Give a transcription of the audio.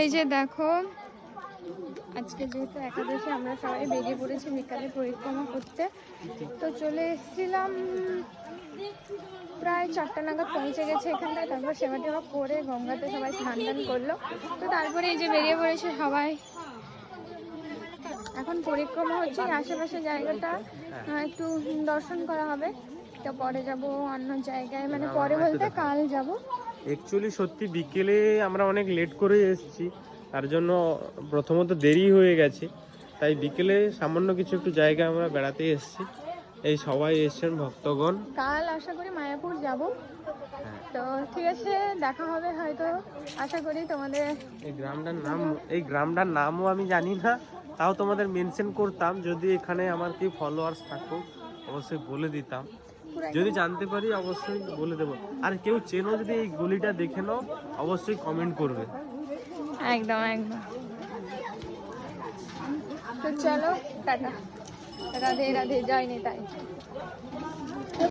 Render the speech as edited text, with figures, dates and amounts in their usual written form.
এই যে দেখো, আজকে যেহেতু একাদশী আমরা সবাই বেরিয়ে পড়েছি বিকালে পরিক্রমা করতে। তো চলে এসেছিলাম প্রায় 4টা নাগাদ, পৌঁছে গেছে এখানটায়। তারপর সেবা টেবা করে গঙ্গাতে সবাই স্নান টান করলো। তো তারপরে এই যে বেরিয়ে পড়েছে সবাই। এখন পরিক্রমা হচ্ছে, আশেপাশে জায়গাটা একটু দর্শন করা হবে। তো পরে যাব অন্য জায়গায়, মানে পরে বলতে কাল যাব। অ্যাকচুয়ালি সত্যি বিকেলে আমরা অনেক লেট করে এসেছি, তার জন্য প্রথমত দেরি হয়ে গেছে। তাই বিকেলে সামান্য কিছু একটু জায়গা আমরা বেড়াতে এসেছি। এই সবাই এসছেন ভক্তগণ। কাল আশা করি মায়াপুর যাব। তো ঠিক আছে, দেখা হবে হয়তো, আশা করি তোমাদের। এই গ্রামটার নামও আমি জানি না, তাও তোমাদের মেনশন করতাম যদি এখানে আমার কেউ ফলোয়ার্স থাকতো, অবশ্যই বলে দিতাম। যদি জানতে পারি অবশ্যই বলে দেবো। আর কেউ চেনো যদি এই গলিটা দেখে নাও, অবশ্যই কমেন্ট করবে। একদম একদম। তো চলো টাটা, রাধে রাধে, জয় নিতাই।